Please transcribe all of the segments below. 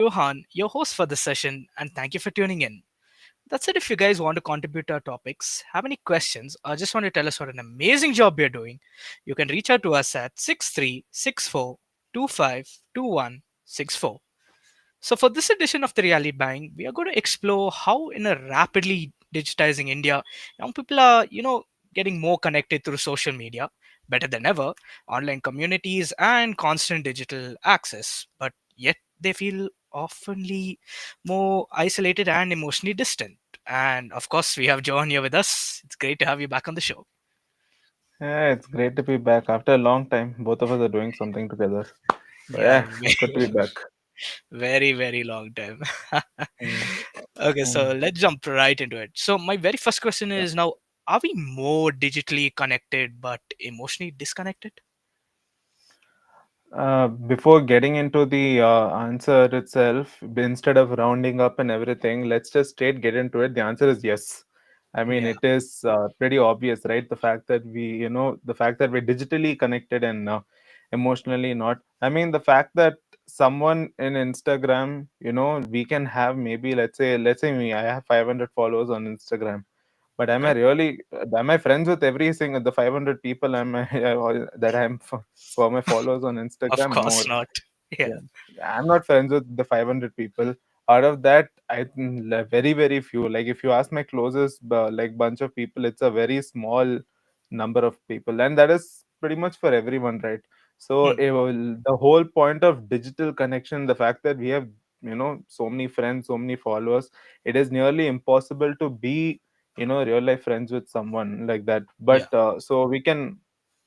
Johan, your host for this session, and thank you for tuning in. That's it. If you guys want to contribute to our topics, have any questions, or just want to tell us what an amazing job you're doing, you can reach out to us at 6364252164. So, for this edition of the Reality Bang, we are going to explore how, in a rapidly digitizing India, young people are, getting more connected through social media better than ever, online communities, and constant digital access. But yet, they feel oftenly more isolated and emotionally distant. And of course, we have Johan here with us. It's great to have you back on the show. Yeah, it's great to be back after a long time. Both of us are doing something together. But Yeah, yeah, it's good to be back. very, very long time. Mm, Okay, so mm, let's jump right into it. So, my very first question yeah. is now, are we more digitally connected but emotionally disconnected? Before getting into the answer itself, instead of rounding up and everything, let's just straight get into it. The answer is yes. I mean, Yeah. it is pretty obvious, right? The fact that the fact that we're digitally connected and emotionally not. I mean, the fact that someone in Instagram, we can have maybe, let's say me, I have 500 followers on Instagram. But Okay. am I friends with every single the 500 people that for my followers on Of Instagram? No, course not. Yeah. yeah, I'm not friends with the 500 people. Out of that, I think very very few. Like if you ask my closest like bunch of people, it's a very small number of people, and that is pretty much for everyone, right? So Hmm. the whole point of digital connection, the fact that we have so many friends, so many followers, it is nearly impossible to be real life friends with someone like that. Yeah. But so we can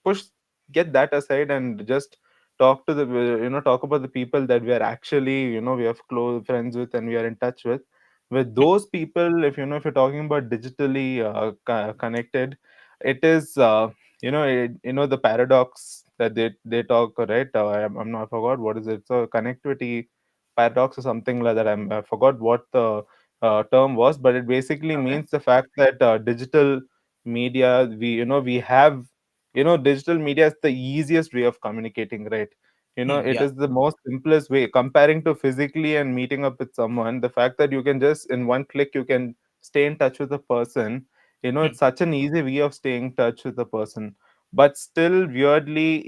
push get that aside and just talk about the people that we are actually we have close friends with and we are in touch with Hmm. those people. If you're talking about digitally connected, it is the paradox that they talk, right? I'm not, I forgot what is it, so connectivity paradox or something like that. I forgot what the term was, but it basically Okay. means the fact that digital media, we have, digital media is the easiest way of communicating, right? Hmm. It Yeah. is the most simplest way comparing to physically and meeting up with someone. The fact that you can just in one click you can stay in touch with a person, Hmm. it's such an easy way of staying in touch with a person. But still, weirdly,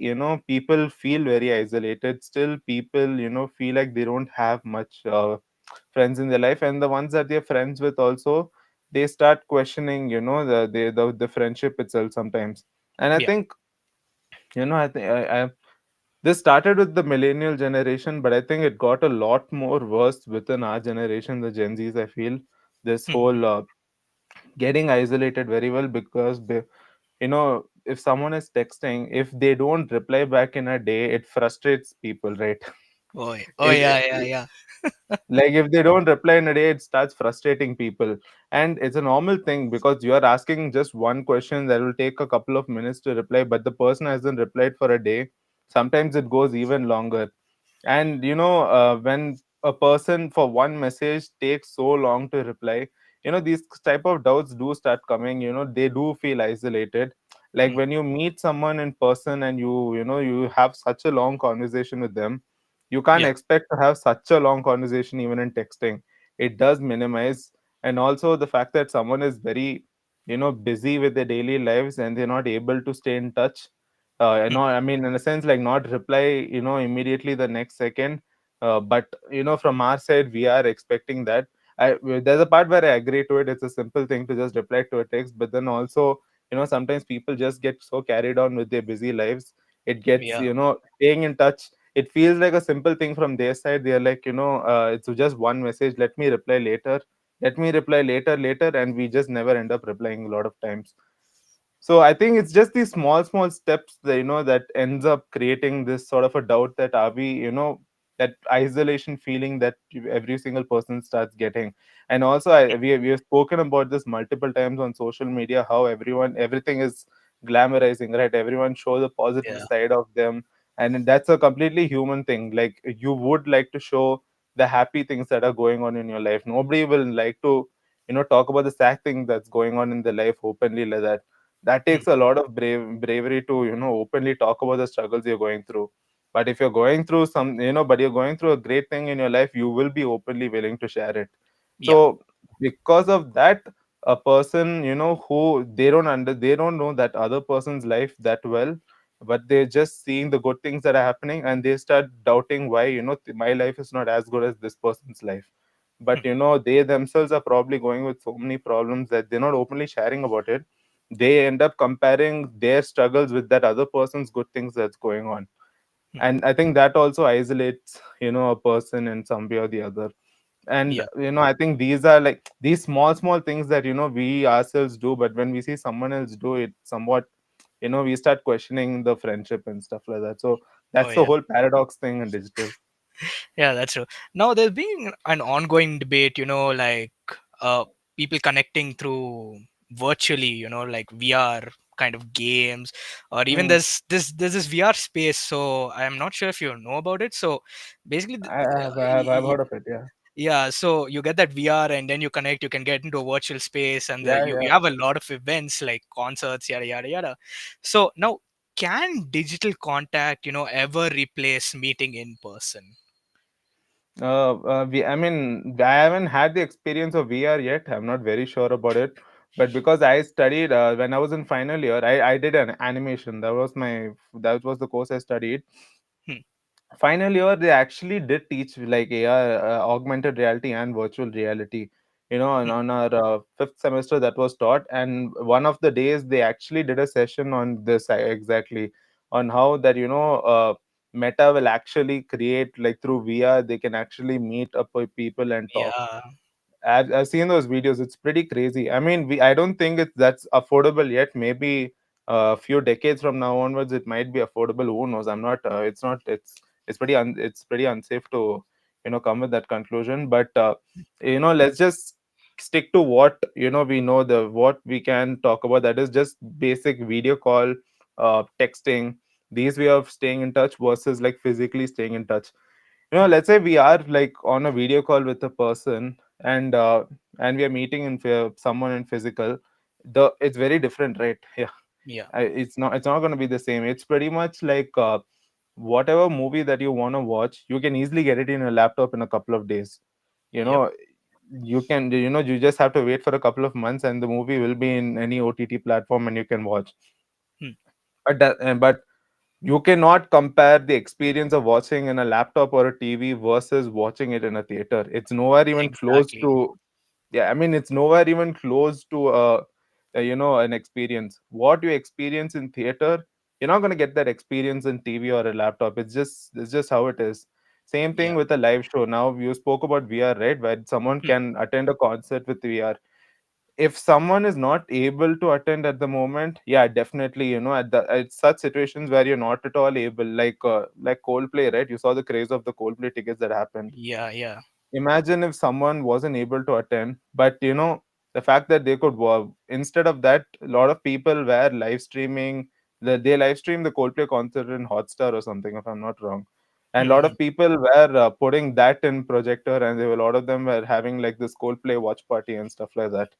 people feel very isolated. Still, people, feel like they don't have much friends in their life, and the ones that they're friends with also, they start questioning, the friendship itself sometimes. And I Yeah. think, I think this started with the millennial generation, but I think it got a lot more worse within our generation, the Gen Zs. I feel this Hmm. whole getting isolated very well because if someone is texting, if they don't reply back in a day, it frustrates people, right? Oh, oh it, yeah, yeah, yeah. like if they don't reply in a day, it starts frustrating people. And it's a normal thing because you are asking just one question that will take a couple of minutes to reply, but the person hasn't replied for a day. Sometimes it goes even longer. And when a person for one message takes so long to reply, these type of doubts do start coming. They do feel isolated. Like Hmm. when you meet someone in person and you have such a long conversation with them, you can't Yeah. expect to have such a long conversation even in texting. It does minimize. And also the fact that someone is very busy with their daily lives and they're not able to stay in touch, Hmm. no, I mean, in a sense, like not reply immediately the next second. But from our side, we are expecting that. There's a part where I agree to it. It's a simple thing to just reply to a text, but then also sometimes people just get so carried on with their busy lives. It gets, Yeah. staying in touch, it feels like a simple thing from their side. They're like, it's just one message, let me reply later, later, and we just never end up replying a lot of times. So I think it's just these small steps that that ends up creating this sort of a doubt that are we, that isolation feeling that every single person starts getting. And also we have spoken about this multiple times on social media, how everything is glamorizing, right? Everyone shows the positive Yeah. side of them, and that's a completely human thing. Like you would like to show the happy things that are going on in your life. Nobody will like to talk about the sad thing that's going on in their life openly like that. That Hmm. takes a lot of bravery to openly talk about the struggles you're going through. But if you're going through some, but you're going through a great thing in your life, you will be openly willing to share it. Yeah. So because of that, a person, who they don't know that other person's life that well, but they're just seeing the good things that are happening, and they start doubting why, my life is not as good as this person's life. But Hmm. they themselves are probably going with so many problems that they're not openly sharing about it. They end up comparing their struggles with that other person's good things that's going on. Hmm. And I think that also isolates, a person in some way or the other. And Yeah. I think these are like these small things that we ourselves do, but when we see someone else do it, somewhat, we start questioning the friendship and stuff like that. So Oh that's the yeah. whole paradox thing in digital. Yeah, that's true. Now there's been an ongoing debate, like uh, people connecting through virtually, like VR kind of games, or even Hmm. there's this VR space. So I'm not sure if you know about it. So basically, I've heard of it. Yeah. yeah, so you get that VR and then you connect, you can get into a virtual space, and Yeah, you yeah. have a lot of events like concerts, yada yada yada. So now, can digital contact, ever replace meeting in person? I mean, I haven't had the experience of VR yet. I'm not very sure about it. But because I studied when I was in final year, I did an animation. That was the course I studied. Hmm. Final year, they actually did teach like AR, augmented reality and virtual reality. Hmm. On our fifth semester, that was taught, and one of the days they actually did a session on this exactly, on how that Meta will actually create, like, through VR they can actually meet up with people and talk. Yeah. I've seen those videos. It's pretty crazy. I mean, I don't think that's affordable yet. Maybe a few decades from now onwards, it might be affordable. Who knows? I'm not. It's not. It's pretty unsafe to come with that conclusion. But let's just stick to what we know, the what we can talk about. That is just basic video call, texting. These way of staying in touch versus like physically staying in touch. Hmm. Let's say we are like on a video call with a person, and we are meeting someone in physical. It's very different, right? Yeah. Yeah. It's not going to be the same. It's pretty much like whatever movie that you want to watch, you can easily get it in a laptop in a couple of days. you Yep. know you just have to wait for a couple of months, and the movie will be in any OTT platform and you can watch. Hmm. But you cannot compare the experience of watching in a laptop or a TV versus watching it in a theater. It's nowhere even close Exactly. to. Yeah, I mean, it's nowhere even close to an experience. What you experience in theater, you're not going to get that experience in TV or a laptop. It's just how it is. Same thing Yeah. with a live show. Now you spoke about VR, right? Where someone Hmm. can attend a concert with VR. If someone is not able to attend at the moment, yeah, definitely, at such situations where you're not at all able, like Coldplay, right? You saw the craze of the Coldplay tickets that happened. Yeah. Yeah. Imagine if someone wasn't able to attend, but the fact that they could instead of that, a lot of people were live streaming. They live stream the Coldplay concert in Hotstar or something, if I'm not wrong. And a lot Hmm. of people were putting that in projector, and a lot of them were having like this Coldplay watch party and stuff like that.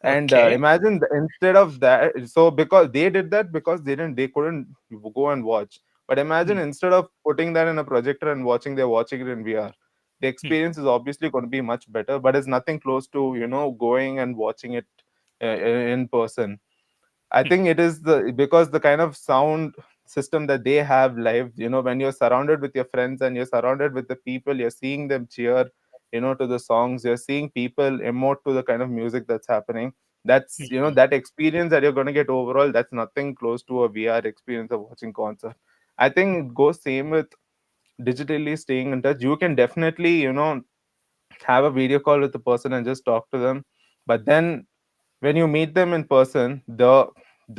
And Okay. imagine instead of that, so because they did that because they couldn't go and watch. But imagine Hmm. instead of putting that in a projector and watching, they're watching it in VR. The Hmm. experience is obviously going to be much better, but it's nothing close to going and watching it in person. I Hmm. think it is because the kind of sound system that they have live, when you're surrounded with your friends and you're surrounded with the people, you're seeing them cheer, to the songs, you're seeing people emote to the kind of music that's happening. That's, Hmm. that experience that you're going to get overall, that's nothing close to a VR experience of watching concert. I think it goes same with digitally staying in touch. You can definitely, have a video call with the person and just talk to them. But then when you meet them in person, the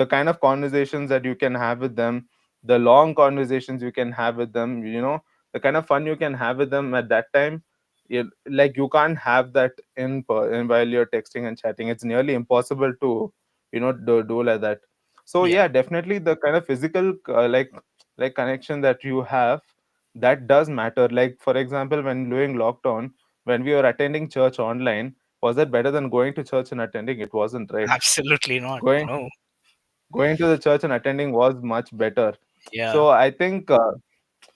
kind of conversations that you can have with them, the long conversations you can have with them, the kind of fun you can have with them at that time, like you can't have that while you're texting and chatting. It's nearly impossible to do like that. So Yeah. yeah, definitely the kind of physical like connection that you have, that does matter. Like for example, when during lockdown, when we were attending church online, was that better than going to church and attending? It wasn't, right? Absolutely not. Going No. going to the church and attending was much better. Yeah. So I think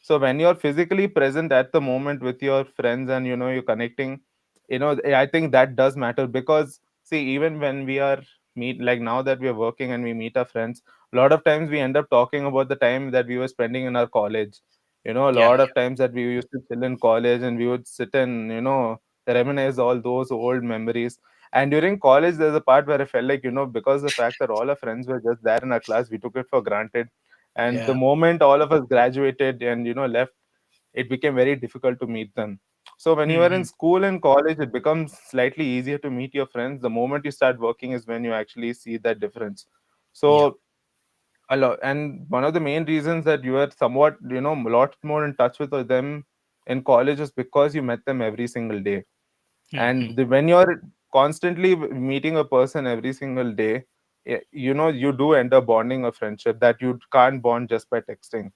So when you're physically present at the moment with your friends and you're connecting, I think that does matter. Because see, even when we are meet, like now that we are working and we meet our friends, a lot of times we end up talking about the time that we were spending in our college. A Yeah. lot of times that we used to chill in college and we would sit and reminisce all those old memories. And during college, there's a part where I felt like, because the fact that all our friends were just there in our class, we took it for granted. And the Yeah. moment all of us graduated and left, it became very difficult to meet them. So when you are in Hmm. school and college, it becomes slightly easier to meet your friends. The moment you start working is when you actually see that difference. Yeah. So a lot, and one of the main reasons that you are somewhat a lot more in touch with them in college is because you met them every single day. Hmm. And when you're constantly meeting a person every single day, you do end up bonding a friendship that you can't bond just by texting.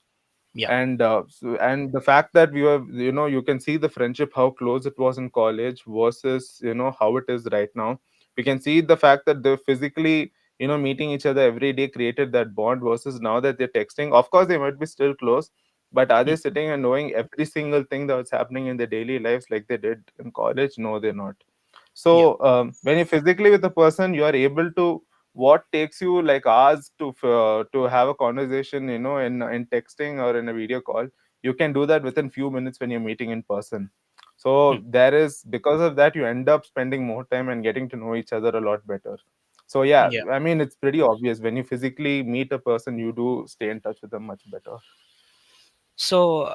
Yeah. And the fact that we were, you can see the friendship, how close it was in college versus how it is right now. We can see the fact that they're physically meeting each other every day created that bond, versus now that they're texting. Of course they might be still close, but are they Hmm. sitting and knowing every single thing that's happening in their daily lives like they did in college? No, they're not. Yeah. So when you're physically with a person, you are able to, what takes you like hours to have a conversation, in texting or in a video call, you can do that within few minutes when you're meeting in person. Hmm. So there is, because of that, you end up spending more time and getting to know each other a lot better. So yeah, Yeah. I mean, it's pretty obvious, when you physically meet a person, you do stay in touch with them much better. So,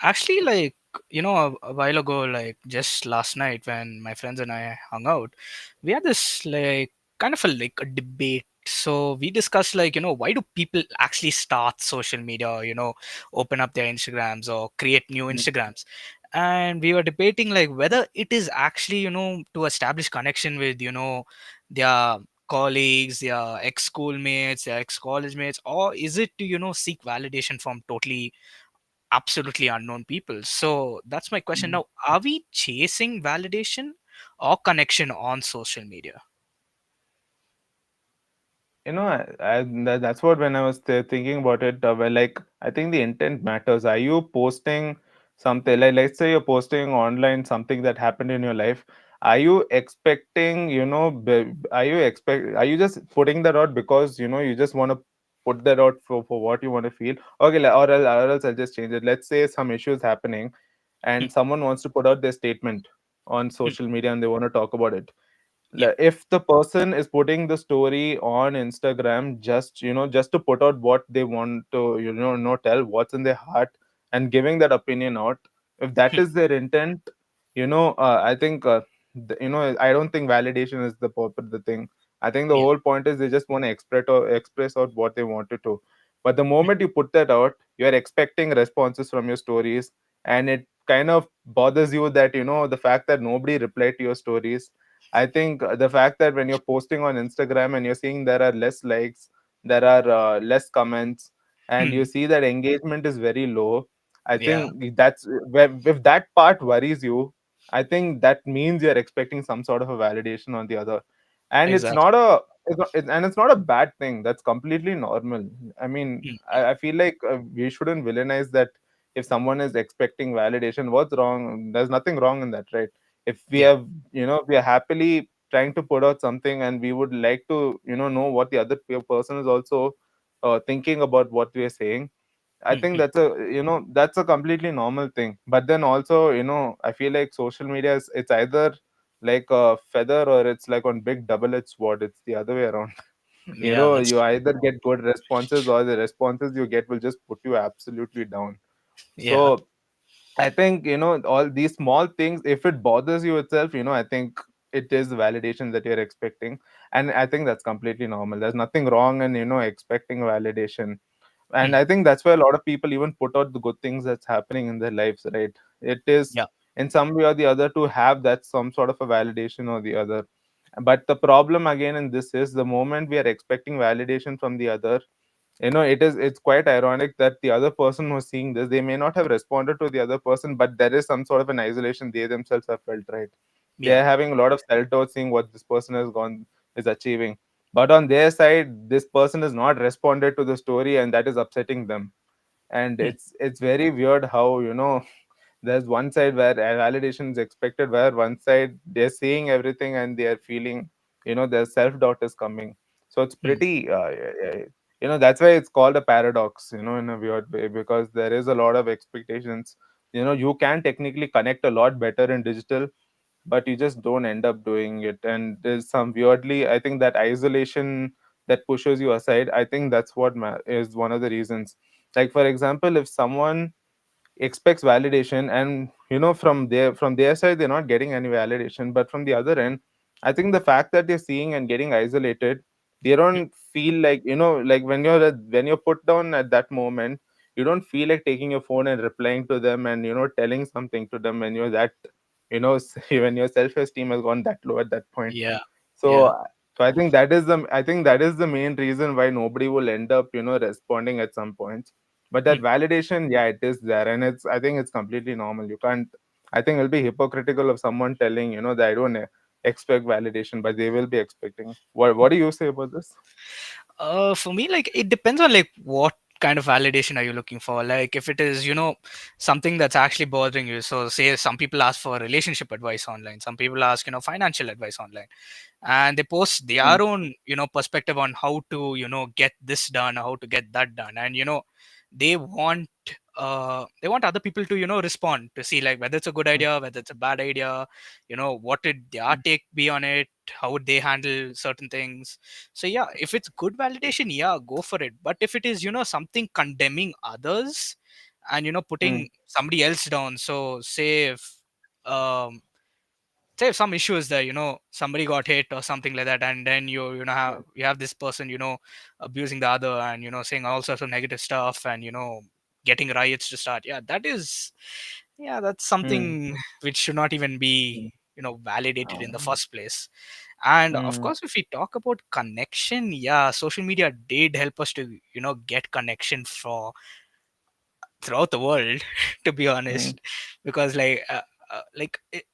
actually, like, a while ago, like just last night when my friends and I hung out, we had this like kind of a debate. So we discussed, like, why do people actually start social media, or, open up their Instagrams or create new Mm. Instagrams? And we were debating like whether it is actually, to establish connection with, their colleagues, their ex-schoolmates, their ex-college mates, or is it to, seek validation from totally absolutely unknown people. So that's my question Mm. now. Are we chasing validation or connection on social media? That's what, when I was thinking about it, well, like, I think the intent matters. Are you posting something, like, let's say you're posting online something that happened in your life? Are you expecting, are you just putting that out because you just want to put that out for what you want to feel? Okay, or else I'll just change it. Let's say some issues happening Hmm. and someone wants to put out their statement on Hmm. social media and they want to talk about it. Yeah. If the person is putting the story on Instagram just just to put out what they want to tell what's in their heart, and giving that opinion out, if that Hmm. is their intent, I think I don't think validation is the purpose, the thing. I think the Yeah. whole point is they just want to express out what they wanted to. But the Hmm. moment you put that out, you're expecting responses from your stories, and it kind of bothers you that the fact that nobody replied to your stories. I think the fact that when you're posting on Instagram and you're seeing there are less likes, there are less comments, and you Hmm. see that engagement is very low, I Yeah. think that's if that part worries you, I think that means you're expecting some sort of a validation on the other. And it's Exactly. not a and it's not a bad thing. That's completely normal. I mean, Hmm. I feel like we shouldn't villainize that. If someone is expecting validation, what's wrong? There's nothing wrong in that, right? If we Yeah. have we are happily trying to put out something, and we would like to know what the other person is also thinking about what we are saying. I Hmm. think Hmm. that's a completely normal thing. But then also, I feel like social media is, it's either like a feather or it's like on big double-edged sword. It's the other way around. Yeah, that's You true. either get good responses, or the responses you get will just put you absolutely down. Yeah. So I think, all these small things, if it bothers you itself, I think it is the validation that you're expecting. And I think that's completely normal. There's nothing wrong in, expecting validation. And Hmm. I think that's why a lot of people even put out the good things that's happening in their lives, right? It is Yeah. in some way or the other to have that some sort of a validation or the other. But the problem again in this is, the moment we are expecting validation from the other, it's quite ironic that the other person who's seeing this, they may not have responded to the other person, but there is some sort of an isolation they themselves have felt, right? They Yeah. are having a lot of self-doubt seeing what this person has gone is achieving, but on their side this person has not responded to the story, and that is upsetting them. And Hmm. it's very weird how, there's one side where validation is expected, where one side they're seeing everything and they are feeling, their self doubt is coming. So it's Hmm. pretty that's why it's called a paradox, in a weird way, because there is a lot of expectations. You can technically connect a lot better in digital, but you just don't end up doing it. And there's some weirdly, I think, that isolation that pushes you aside. I think that's what is one of the reasons. Like, for example, if someone expects validation, and from their side they're not getting any validation, but from the other end, I think the fact that they're seeing and getting isolated, they don't feel like, like when you're put down at that moment, you don't feel like taking your phone and replying to them and telling something to them when you're that, when your self-esteem has gone that low at that point. Yeah. So, Yeah. I think that is the main reason why nobody will end up, responding at some point. But that Hmm. validation, yeah, it is there, and I think it's completely normal. You can't. I think it'll be hypocritical of someone telling, that I don't expect validation, but they will be expecting. What do you say about this? For me, like it depends on like what kind of validation are you looking for. Like if it is, something that's actually bothering you. So say some people ask for relationship advice online. Some people ask, financial advice online, and they post Mm, their own, perspective on how to, get this done, how to get that done, and they want they want other people to respond to see like whether it's a good mm, idea, whether it's a bad idea, what did their mm, take be on it, how would they handle certain things. So yeah, if it's good validation, yeah, go for it. But if it is, something condemning others and mm, putting somebody else down, so um say if some issues there, somebody got hit or something like that, and then you have this person, abusing the other and saying all sorts of negative stuff and getting riots to start. Yeah, that's mm, something which should not even be mm, validated in the um, first place. And of mm, course, if we talk about connection, yeah, social media did help us to get connection for throughout the world to be mm, honest, because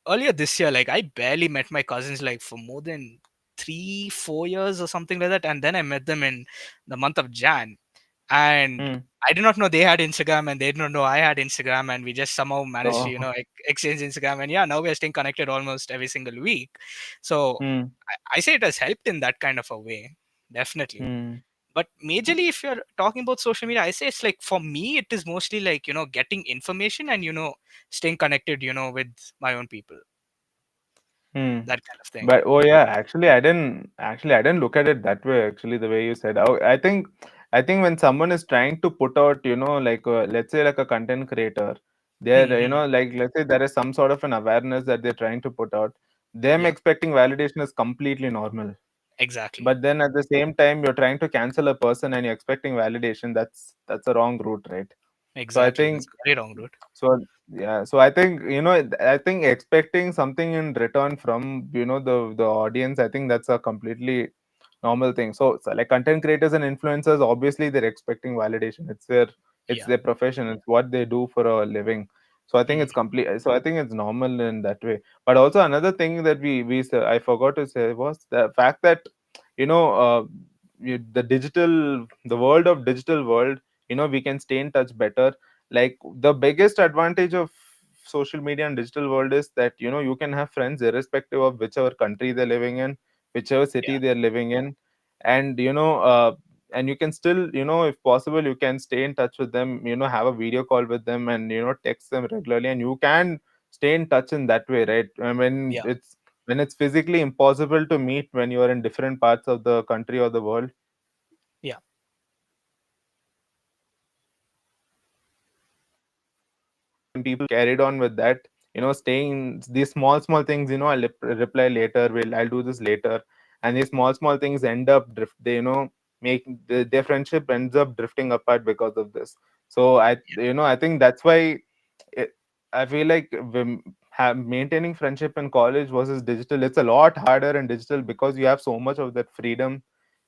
earlier this year, like I barely met my cousins like for more than 3-4 years or something like that, and then I met them in the month of Jan, and mm. I did not know they had Instagram and they did not know I had Instagram, and we just somehow managed to Oh, exchange Instagram, and yeah, now we are staying connected almost every single week. So mm, I say it has helped in that kind of a way, definitely. mm, But majorly, if you're talking about social media, I say it's like for me it is mostly like getting information and staying connected with my own people, mm. that kind of thing. But oh yeah, actually I didn't look at it that way. Actually, the way you said, I think when someone is trying to put out, like let's say like a content creator, they're Hmm. like let's say there is some sort of an awareness that they're trying to put out. Them Yeah, expecting validation is completely normal. exactly. But then at the same time, you're trying to cancel a person and you're expecting validation. That's a wrong route, right? So I Exactly, that's think a very wrong route. so yeah, so I think expecting something in return from the audience, I think that's a completely normal thing. So like content creators and influencers, obviously they're expecting validation. It's Yeah. their profession. It's what they do for a living. So I think Mhm. it's complete. So I think it's normal in that way. But also another thing that I forgot to say was the fact that you know uh, the world of digital world. We can stay in touch better. Like the biggest advantage of social media and digital world is that you can have friends irrespective of whichever country they're living in, whichever city Yeah. they're living in. And and you can still, if possible, you can stay in touch with them, have a video call with them, and text them regularly, and you can stay in touch in that way, right? And Yeah. when it's physically impossible to meet when you are in different parts of the country or the world. Yeah. People carried on with that, staying these small things, I'll reply later, I'll do this later. And these small things end up drift they make their friendship ends up drifting apart because of this. So I think that's why it, I feel like maintaining friendship in college versus digital, it's a lot harder in digital because you have so much of that freedom,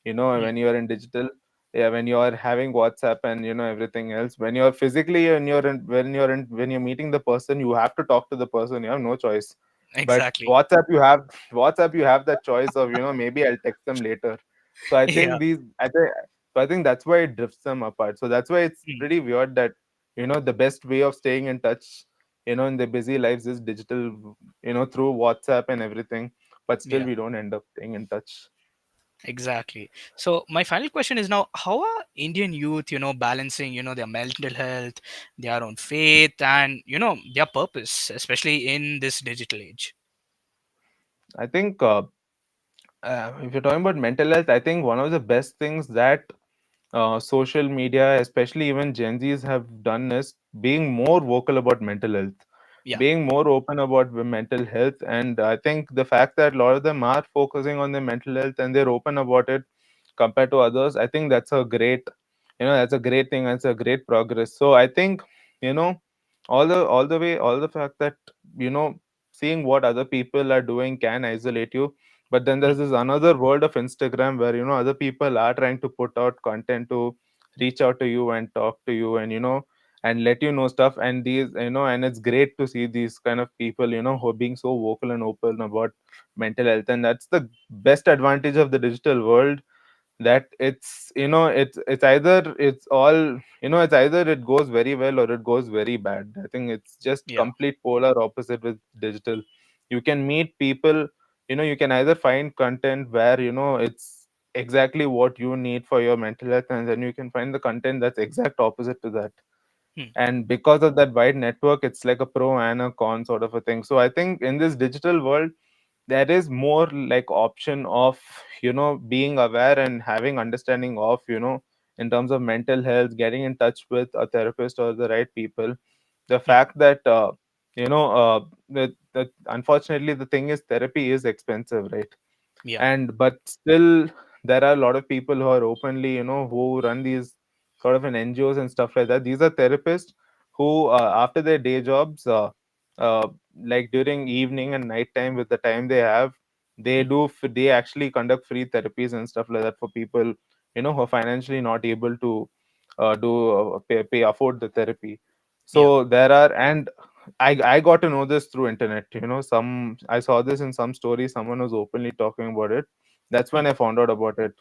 Mm. when you're in digital. Yeah, when you're having WhatsApp and everything else, when you're physically and when you're meeting the person, you have to talk to the person, you have no choice. But Exactly. WhatsApp, you have that choice of maybe I'll text them later. So I Yeah. think So I think that's why it drifts them apart. So that's why it's mm, pretty weird that, the best way of staying in touch, in their busy lives is digital, through WhatsApp and everything. But still, yeah, we don't end up staying in touch. exactly. So my final question is now: how are Indian youth, balancing, their mental health, their own faith, and their purpose, especially in this digital age? I think if you're talking about mental health, I think one of the best things that social media, especially even Gen Zs, have done is being more vocal about mental health, Yeah. being more open about mental health. And I think the fact that a lot of them are focusing on their mental health and they're open about it compared to others, I think that's a great thing. That's a great progress. So I think, you know, all the fact that, you know, seeing what other people are doing can isolate you, but then Mm, there's this another world of Instagram where, other people are trying to put out content to reach out to you and talk to you, and and let you know stuff. And these, and it's great to see these kind of people, who are being so vocal and open about mental health. And that's the best advantage of the digital world, that it's either it's either it goes very well or it goes very bad. I think it's just yeah. complete polar opposite with digital. You can meet people, you can either find content where it's exactly what you need for your mental health, and then you can find the content that's exact opposite to that. Mm, And because of that wide network, it's like a pro and a con sort of a thing. So I think in this digital world, there is more like option of being aware and having understanding of, in terms of mental health, getting in touch with a therapist or the right people. The mm, fact that that unfortunately the thing is therapy is expensive, right? yeah. And but still, there are a lot of people who are openly, who run these sort of an NGOs and stuff like that. These are therapists who, after their day jobs, uh, like during evening and night time, with the time they have, Mm, they actually conduct free therapies and stuff like that for people, who are financially not able to afford the therapy. yeah. So there are, and I got to know this through internet. I saw this in some story. Someone was openly talking about it. That's Mm, when I found out about it.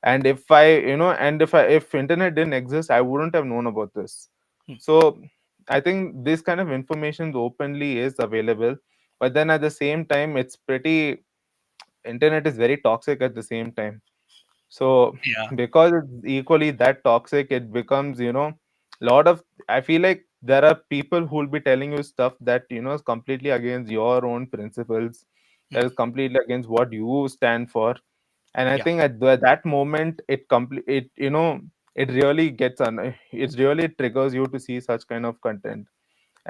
And if I, and if internet didn't exist, I wouldn't have known about this. mm, So I think this kind of information openly is available, but then at the same time, it's pretty. Internet is very toxic at the same time. So yeah. because it's equally that toxic, it becomes, lot of, I feel like there are people who will be telling you stuff that, is completely against your own principles, Mm, that is completely against what you stand for. And I yeah. think at that moment, it really it really triggers you to see such kind of content.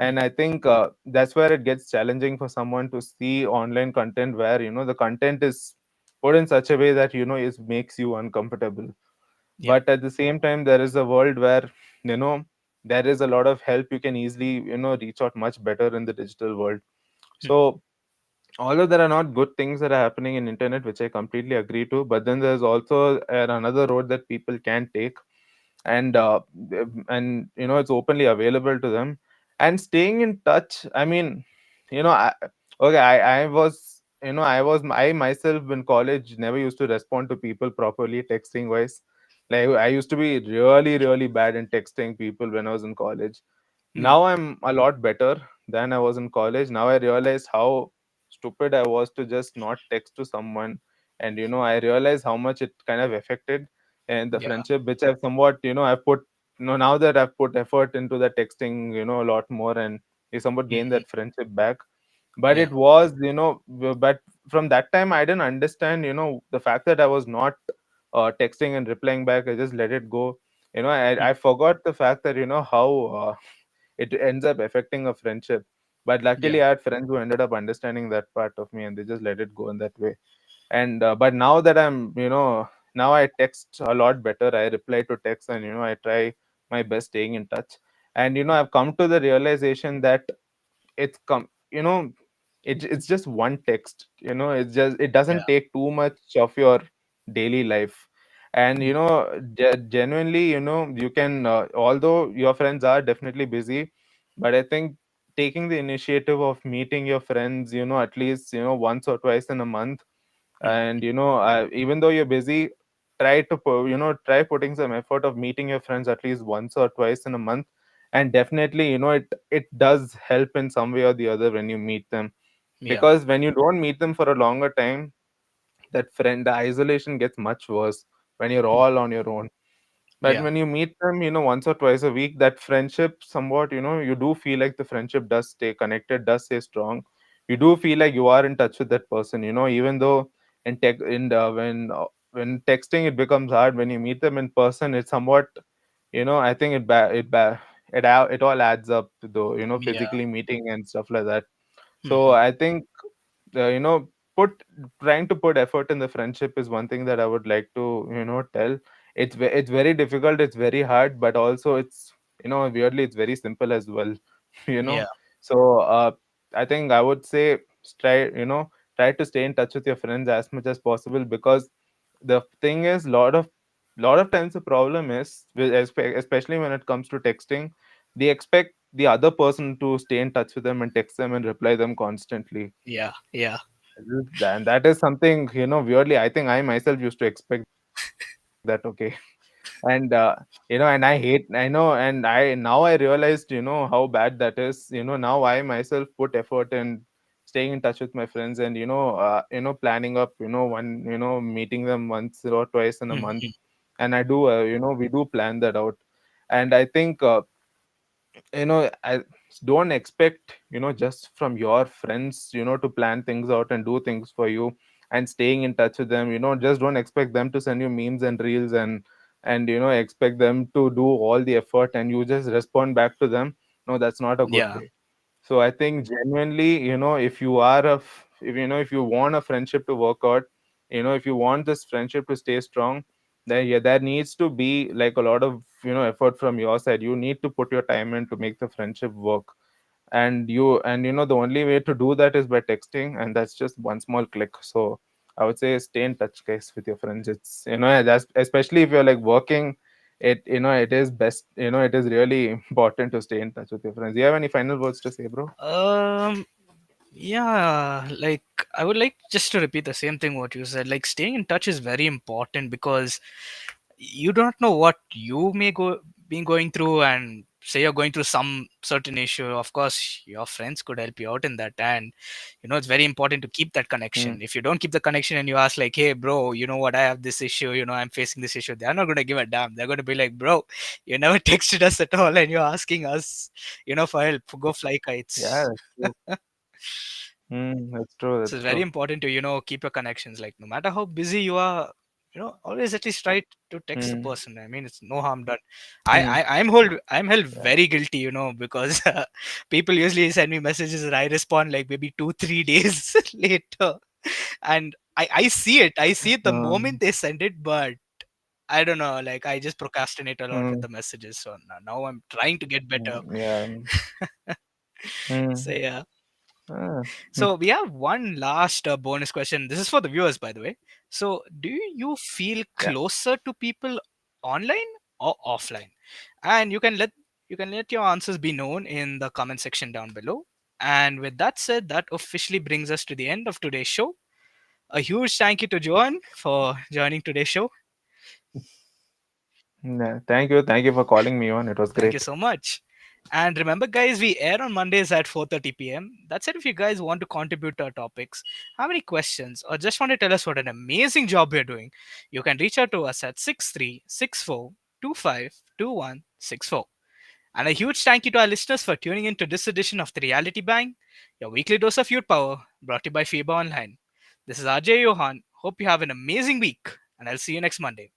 Mm, And I think that's where it gets challenging for someone to see online content where, the content is put in such a way that, it makes you uncomfortable. yeah. But at the same time, there is a world where, you know there is a lot of help. You can easily, reach out much better in the digital world. Mm, So although there are not good things that are happening in internet, which I completely agree to, but then there's also another road that people can take. And mm, it's openly available to them. And staying in touch, I mean, okay, I was, I myself in college never used to respond to people properly texting wise. Like, I used to be really really bad in texting people when I was in college. mm, Now I'm a lot better than I was in college. Now I realize how stupid I was to just not text to someone. And I realize how much it kind of affected and the yeah. friendship, which I've somewhat, I've put, now that I've put effort into the texting, a lot more, and I somewhat gained Mhm, that friendship back. But yeah. it was, but from that time I didn't understand, the fact that I was not texting and replying back. I just let it go. Mm, I forgot the fact that, how it ends up affecting a friendship. But yeah. luckily, I had friends who ended up understanding that part of me, and they just let it go in that way. And but now that now I text a lot better. I reply to text, and I try my best staying in touch. And I've come to the realization that it's come it's just one text. It doesn't Yeah. take too much of your daily life. And Mm, genuinely, you can, although your friends are definitely busy, but I think taking the initiative of meeting your friends, at least once or twice in a month. mm, And even though you're busy, try putting some effort of meeting your friends at least once or twice in a month. And definitely, it does help in some way or the other when you meet them. Yeah. Because when you don't meet them for a longer time, the isolation gets much worse when you're all on your own. But Yeah. when you meet them, once or twice a week, that friendship somewhat, you do feel like the friendship does stay connected, does stay strong. You do feel like you are in touch with that person, even though in tech in when texting it becomes hard. When you meet them in person, it's somewhat, I think it all adds up to the, Yeah. physically meeting and stuff like that. So Hmm. I think, you know put trying to put effort in the friendship is one thing that I would like to, tell. It's very difficult, it's very hard, but also it's, weirdly it's very simple as well. you Yeah. know so I think I would say, try to stay in touch with your friends as much as possible. Because the thing is, lot of times the problem is especially when it comes to texting, they expect the other person to stay in touch with them and text them and reply them constantly. Yeah. Yeah. And that is something, weirdly, I think I myself used to expect that. Okay. And and I know, and I now I realized, how bad that is. Now I myself put effort in staying in touch with my friends, and planning up, one, meeting them once or twice in a month. Hmm. And I do, we do plan that out. And I think, I don't expect, just from your friends, to plan things out and do things for you and staying in touch with them. Just don't expect them to send you memes and reels, and expect them to do all the effort and you just respond back to them. No, that's not a good Yeah. way. So I think genuinely, if you are if you want a friendship to work out, if you want this friendship to stay strong, then yeah, there needs to be like a lot of, effort from your side. You need to put your time in to make the friendship work. And the only way to do that is by texting, and that's just one small click. So I would say stay in touch, guys, with your friends. It's, that's especially if you're like working, it is best, it is really important to stay in touch with your friends. Do you have any final words to say, bro? Um. Yeah. Like I would like just to repeat the same thing what you said. Like staying in touch is very important because you don't know what you may go been going through, and say you're going through some certain issue. Of course your friends could help you out in that, and it's very important to keep that connection. Mm, If you don't keep the connection and you ask like, hey bro, you know what, I have this issue, I'm facing this issue, they're not going to give a damn. They're going to be like, bro, you never texted us at all and you're asking us for help. Go fly yeah, kites. that's true. That's true. So That's it's very true. important to keep your connections. Like no matter how busy you are, always at least try to text the Mm, person. I mean, it's no harm done. mm, I'm held yeah. very guilty, because people usually send me messages and I respond like maybe 2 3 days later, and I see it the moment Um, they send it, but I don't know, like I just procrastinate a lot with mm, the messages. So now I'm trying to get better. yeah. Mm, So yeah. ah, mm, So we have one last bonus question. This is for the viewers, by the way. So, do you feel yeah. closer to people online or offline? And you can let your answers be known in the comment section down below. And with that said, that officially brings us to the end of today's show. A huge thank you to Johan for joining today's show. Yeah. Thank you for calling me on. It was Thank you great. so much. And remember, guys, we air on Mondays at 4:30 p.m. That's it. If you guys want to contribute to our topics, have any questions, or just want to tell us what an amazing job we're doing, you can reach out to us at 6364252164. And a huge thank you to our listeners for tuning in to this edition of The Reality Bang, your weekly dose of youth power, brought to you by FEBA Online. This is RJ Johan. Hope you have an amazing week, and I'll see you next Monday.